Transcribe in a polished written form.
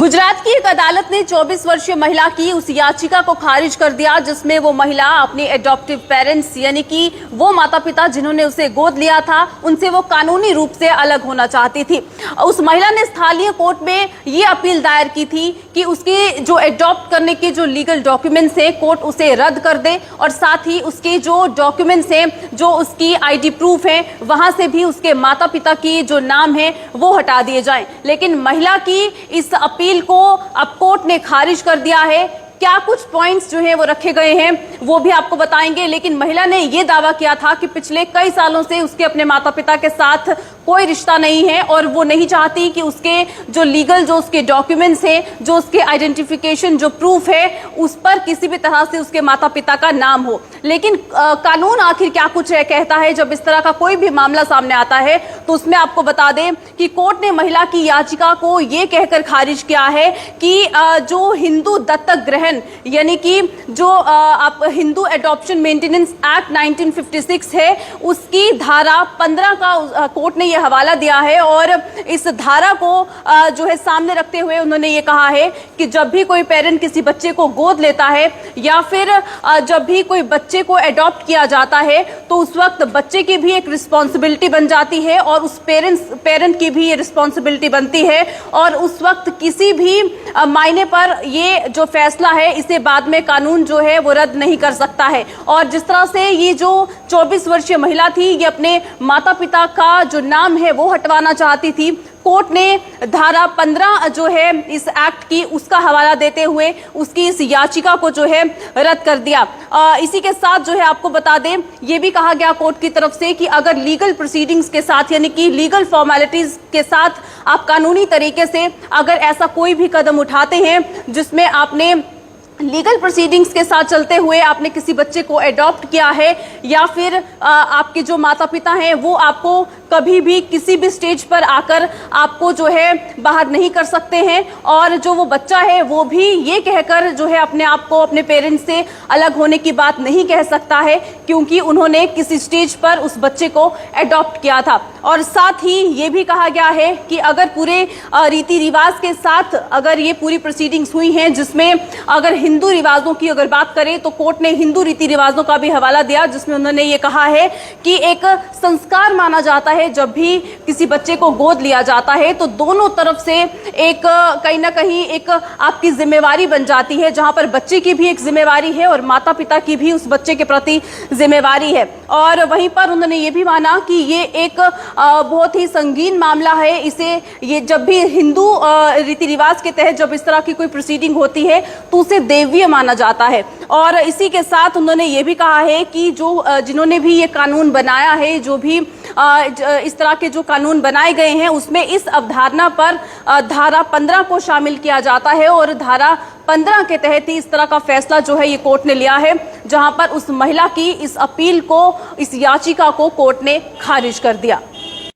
गुजरात की एक अदालत ने 24 वर्षीय महिला की उस याचिका को खारिज कर दिया जिसमें वो महिला अपने एडॉप्टिव पेरेंट्स यानी कि वो माता पिता जिन्होंने उसे गोद लिया था उनसे वो कानूनी रूप से अलग होना चाहती थी। उस महिला ने स्थानीय कोर्ट में ये अपील दायर की थी कि उसके जो एडॉप्ट करने के जो लीगल डॉक्यूमेंट्स हैं कोर्ट उसे रद्द कर दे और साथ ही उसके जो डॉक्यूमेंट्स हैं जो उसकी आईडी प्रूफ है वहां से भी उसके माता पिता की जो नाम है वो हटा दिए जाएं। लेकिन महिला की इस अपील को अब कोर्ट ने खारिज कर दिया है। क्या कुछ पॉइंट्स जो है वो रखे गए हैं वो भी आपको बताएंगे। लेकिन महिला ने ये दावा किया था कि पिछले कई सालों से उसके अपने माता पिता के साथ कोई रिश्ता नहीं है और वो नहीं चाहती कि उसके जो लीगल जो उसके डॉक्यूमेंट्स हैं जो उसके आइडेंटिफिकेशन जो प्रूफ है उस पर किसी भी तरह से उसके माता पिता का नाम हो। लेकिन कानून आखिर क्या कुछ है कहता है जब इस तरह का कोई भी मामला सामने आता है तो उसमें आपको बता दें कि कोर्ट ने महिला की याचिका को ये कहकर खारिज किया है कि जो हिंदू दत्तक ग्रहण यानी कि जो आप हिंदू एडॉप्शन मेंटेनेंस एक्ट 1956 है उसकी धारा 15 का कोर्ट ने यह हवाला दिया है और इस धारा को जो है सामने रखते हुए उन्होंने ये कहा है कि जब भी कोई पेरेंट किसी बच्चे को गोद लेता है या फिर जब भी कोई बच्चे को एडॉप्ट किया जाता है तो उस वक्त बच्चे की भी एक रिस्पॉन्सिबिलिटी बन जाती है और उस पेरेंट की भी ये रिस्पॉन्सिबिलिटी बनती है और उस वक्त किसी भी मायने पर ये जो फैसला है इसे बाद में कानून जो है वो रद्द नहीं कर सकता है। और जिस तरह से ये जो 24 वर्षीय महिला थी ये अपने माता पिता का जो नाम है वो हटवाना चाहती थी। कोर्ट ने धारा 15 जो है इस एक्ट की उसका हवाला देते हुए उसकी इस याचिका को जो है रद्द कर दिया। इसी के साथ जो है आपको बता दें ये भी कहा गया कोर्ट की तरफ से कि अगर लीगल प्रोसीडिंग्स के साथ यानी कि लीगल फॉर्मेलिटीज के साथ आप कानूनी तरीके से अगर ऐसा कोई भी कदम उठाते हैं जिसमें आपने लीगल प्रोसीडिंग्स के साथ चलते हुए आपने किसी बच्चे को एडॉप्ट किया है या फिर आपके जो माता पिता हैं वो आपको कभी भी किसी भी स्टेज पर आकर आपको जो है बाहर नहीं कर सकते हैं और जो वो बच्चा है वो भी ये कहकर जो है अपने आप को अपने पेरेंट्स से अलग होने की बात नहीं कह सकता है क्योंकि उन्होंने किसी स्टेज पर उस बच्चे को एडॉप्ट किया था। और साथ ही ये भी कहा गया है कि अगर पूरे रीति रिवाज के साथ अगर ये पूरी प्रोसीडिंग्स हुई हैं जिसमें अगर हिंदू रिवाजों की अगर बात करें तो कोर्ट ने हिंदू रीति रिवाजों का भी हवाला दिया जिसमें उन्होंने ये कहा है कि एक संस्कार माना जाता है जब भी किसी बच्चे को गोद लिया जाता है तो दोनों तरफ से एक कहीं ना कहीं एक आपकी जिम्मेवारी बन जाती है जहां पर बच्चे की भी एक जिम्मेवारी है और माता पिता की भी उस बच्चे के प्रति जिम्मेवारी है। और वहीं पर उन्होंने ये भी माना कि ये एक बहुत ही संगीन मामला है। इसे ये जब भी हिंदू रीति रिवाज के तहत जब इस तरह की कोई प्रोसीडिंग होती है तो उसे देवीय माना जाता है। और इसी के साथ उन्होंने ये भी कहा है कि जो जिन्होंने भी ये कानून बनाया है जो भी इस तरह के जो कानून बनाए गए हैं उसमें इस अवधारणा पर धारा 15 को शामिल किया जाता है और धारा 15 के तहत ही इस तरह का फैसला जो है ये कोर्ट ने लिया है जहां पर उस महिला की इस अपील को इस याचिका को कोर्ट ने खारिज कर दिया।